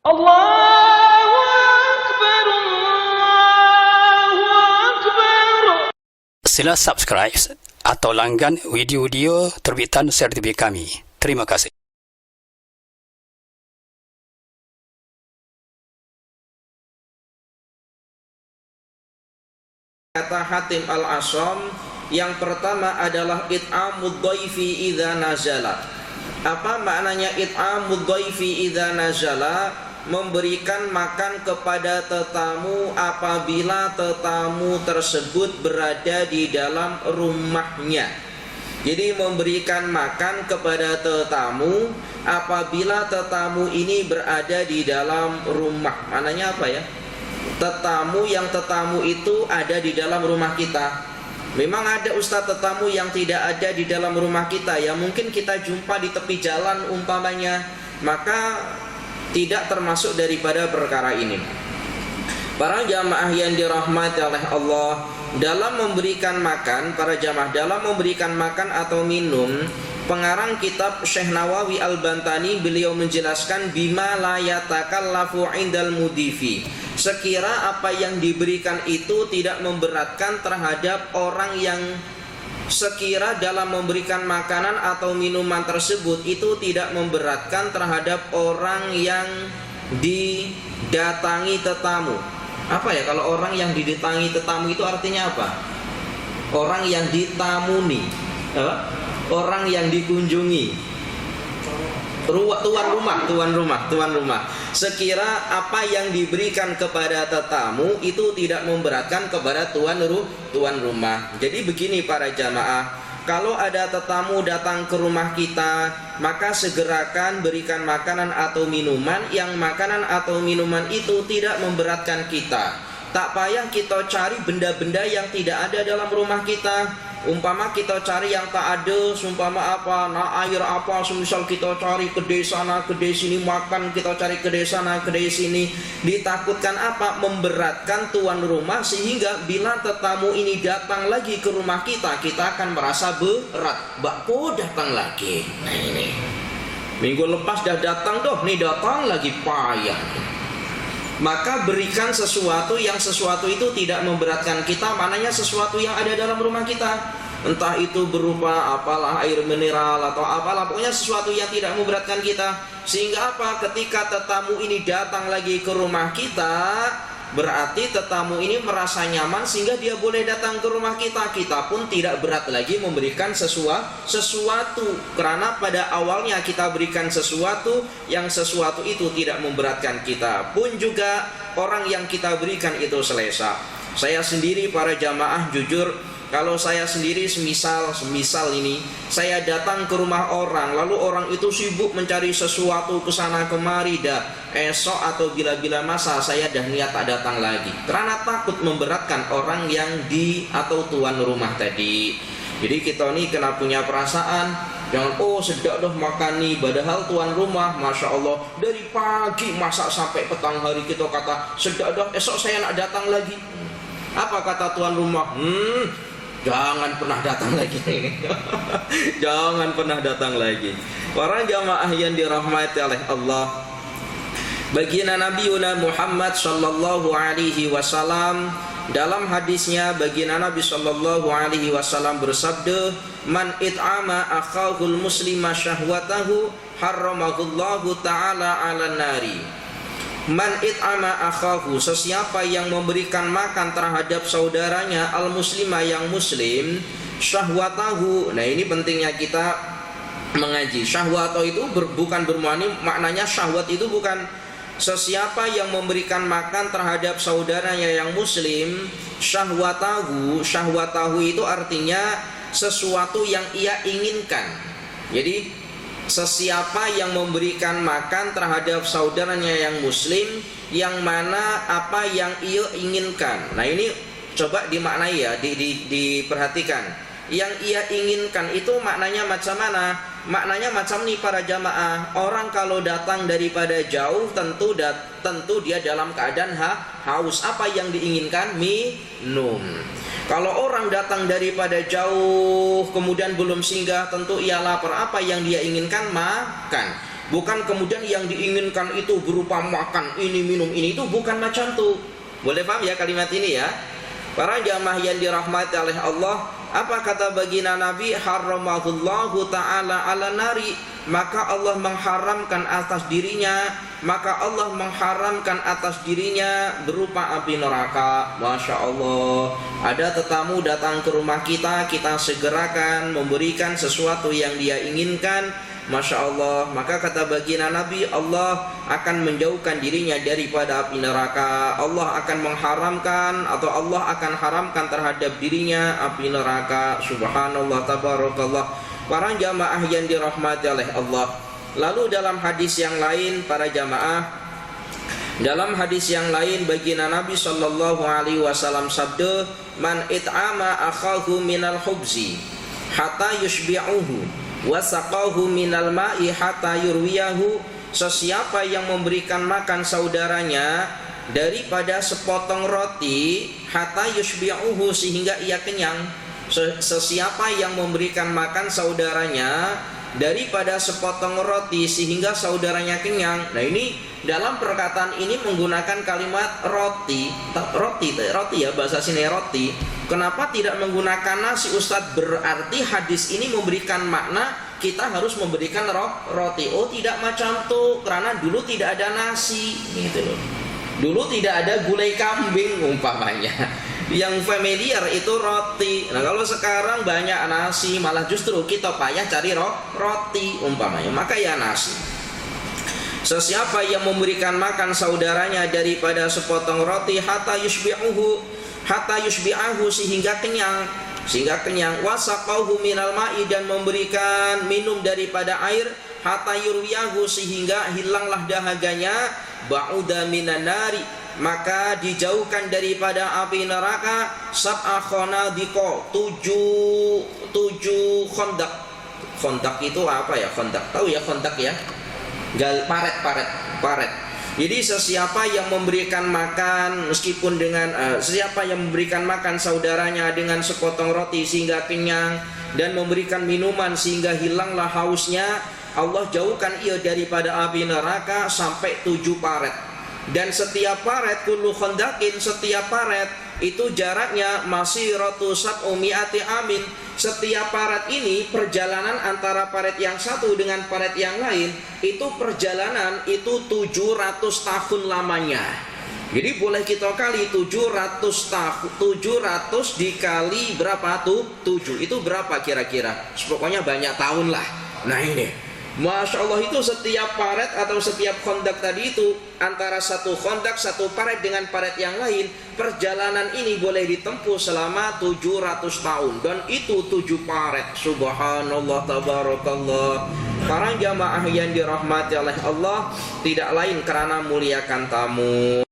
Allahu Akbar, Allahu Akbar. Sila subscribe atau langgan video-video terbitan CRTV kami. Terima kasih. Kata Hatim Al-Asham, yang pertama adalah it'amud dhaifi idza nazala. Apa maknanya it'amud dhaifi idza nazala? Memberikan makan kepada tetamu apabila tetamu tersebut berada di dalam rumahnya. Jadi memberikan makan kepada tetamu apabila tetamu ini berada di dalam rumah. Maknanya apa ya? Tetamu itu ada di dalam rumah kita. Memang ada ustaz tetamu yang tidak ada di dalam rumah kita, ya mungkin kita jumpa di tepi jalan umpamanya, maka tidak termasuk daripada perkara ini. Para jamaah yang dirahmati oleh Allah, dalam memberikan makan, para jamaah dalam memberikan makan atau minum, pengarang kitab Syekh Nawawi Al-Bantani beliau menjelaskan bima la yatakallafu indal mudifi. Sekira apa yang diberikan itu tidak memberatkan terhadap orang yang sekira dalam memberikan makanan atau minuman tersebut itu tidak memberatkan terhadap orang yang didatangi tetamu. Apa ya kalau orang yang didatangi tetamu itu artinya apa? Orang yang ditamuni, apa? Orang yang dikunjungi. Tuan rumah. Sekira apa yang diberikan kepada tetamu itu tidak memberatkan kepada tuan rumah. Jadi begini para jamaah, kalau ada tetamu datang ke rumah kita, maka segerakan berikan makanan atau minuman yang makanan atau minuman itu tidak memberatkan kita. Tak payah kita cari benda-benda yang tidak ada dalam rumah kita. Umpama kita cari yang tak ada, umpama apa, air apa, semisal kita cari kedai sana, kedai sini makan, kita cari kedai sana, kedai sini, ditakutkan apa? Memberatkan tuan rumah, sehingga bila tetamu ini datang lagi ke rumah kita, kita akan merasa berat. Kok datang lagi? Nah ini, minggu lepas dah datang doh, nih datang lagi payah. Maka berikan sesuatu itu tidak memberatkan kita, maknanya sesuatu yang ada dalam rumah kita, entah itu berupa apalah air mineral atau apalah, pokoknya sesuatu yang tidak memberatkan kita, sehingga apa, ketika tetamu ini datang lagi ke rumah kita, berarti tetamu ini merasa nyaman sehingga dia boleh datang ke rumah kita. Kita pun tidak berat lagi memberikan sesuatu, karena pada awalnya kita berikan sesuatu itu tidak memberatkan kita. Pun juga orang yang kita berikan itu selesa. Saya sendiri para jamaah jujur, kalau saya sendiri semisal ini saya datang ke rumah orang, lalu orang itu sibuk mencari sesuatu ke sana kemari, dah esok atau bila-bila masa saya dah niat tak datang lagi, karena takut memberatkan orang yang atau tuan rumah tadi. Jadi kita nih kena punya perasaan, jangan sedap dah makan nih, padahal tuan rumah masya Allah dari pagi masak sampai petang hari, kita kata sedap dah, esok saya nak datang lagi. Apa kata tuan rumah? Jangan pernah datang lagi. Jangan pernah datang lagi. Para jamaah yang dirahmati oleh Allah, baginda Nabi Muhammad sallallahu alaihi wasallam dalam hadisnya, baginda Nabi sallallahu alaihi wasallam bersabda, "Man it'ama akhahul muslima syahwatahu harramahullahu ta'ala 'alan nari." Man it'ama akhahu, sesiapa yang memberikan makan terhadap saudaranya al-muslima yang muslim, syahwatahu. Nah ini pentingnya kita mengaji. Syahwatahu itu bukan bermakna, maknanya syahwat itu bukan sesiapa yang memberikan makan terhadap saudaranya yang muslim. Syahwatahu itu artinya sesuatu yang ia inginkan. Jadi sesiapa yang memberikan makan terhadap saudaranya yang muslim, yang mana apa yang ia inginkan. Nah ini coba dimaknai ya, diperhatikan. Yang ia inginkan itu maknanya macam mana? Maknanya macam nih para jamaah, orang kalau datang daripada jauh tentu dia dalam keadaan haus. Apa yang diinginkan? Minum. Kalau orang datang daripada jauh kemudian belum singgah, tentu ia lapar. Apa yang dia inginkan? Makan. Bukan kemudian yang diinginkan itu berupa makan ini, minum ini, itu bukan macam tuh. Boleh paham ya kalimat ini ya? Para jamaah yang dirahmati oleh Allah, apa kata baginda Nabi? Haramallahu ta'ala ala nari, maka Allah mengharamkan atas dirinya, berupa api neraka. Masya Allah. Ada tetamu datang ke rumah kita, kita segerakan memberikan sesuatu yang dia inginkan. Masya Allah. Maka kata baginda Nabi, Allah akan menjauhkan dirinya daripada api neraka. Allah akan mengharamkan, atau Allah akan haramkan terhadap dirinya api neraka. Subhanallah, tabarakallah. Para jamaah yang dirahmati oleh Allah. Lalu dalam hadis yang lain, para jamaah, dalam hadis yang lain baginda Nabi sallallahu alaihi wasallam sabda, man it'ama akhahu minal khubzi hatta yushbi'uhu wasaqahu minal ma'i hatta yurwiyahu. Sesiapa yang memberikan makan saudaranya daripada sepotong roti, hatta yushbi'uhu, sehingga ia kenyang. Sesiapa yang memberikan makan saudaranya daripada sepotong roti sehingga saudaranya kenyang. Nah, ini dalam perkataan ini menggunakan kalimat roti ya, bahasa sini roti. Kenapa tidak menggunakan nasi, Ustadz? Berarti hadis ini memberikan makna kita harus memberikan roti. Oh, tidak macam tuh, karena dulu tidak ada nasi gitu loh. Dulu tidak ada gulai kambing umpamanya. Yang familiar itu roti. Nah, kalau sekarang banyak nasi, malah justru kita payah cari roti umpamanya, maka ya nasi. Sesiapa yang memberikan makan saudaranya daripada sepotong roti, hatta yushbi'ahu, sehingga kenyang, wasaqahu minal ma'i, dan memberikan minum daripada air, hatta yurwiyahu, sehingga hilanglah dahaganya, ba'uda minan nari, maka dijauhkan daripada api neraka, sab'a khonadiko, tujuh khondak. Khondak itu apa ya? Khondak, tahu ya khondak ya? Paret. Jadi sesiapa yang memberikan makan, meskipun dengan sesiapa yang memberikan makan saudaranya dengan sepotong roti sehingga kenyang, dan memberikan minuman sehingga hilanglah hausnya, Allah jauhkan ia daripada api neraka sampai 7 paret. Dan setiap paret, kullu khondakin, setiap paret itu jaraknya masiratu sab'umi'ati amin. Setiap paret ini, perjalanan antara paret yang satu dengan paret yang lain, itu perjalanan itu 700 tahun lamanya. Jadi boleh kita kali 700 tahun, 700 dikali berapa tuh? 7. Itu berapa kira-kira? Pokoknya banyak tahun lah. Nah ini, Masya Allah, itu setiap paret atau setiap khondak tadi itu, antara satu khondak, satu paret dengan paret yang lain, perjalanan ini boleh ditempuh selama 700 tahun. Dan itu 7 paret. Subhanallah, tabarakallah. Para jamaah yang dirahmati oleh Allah, tidak lain karena muliakan tamu.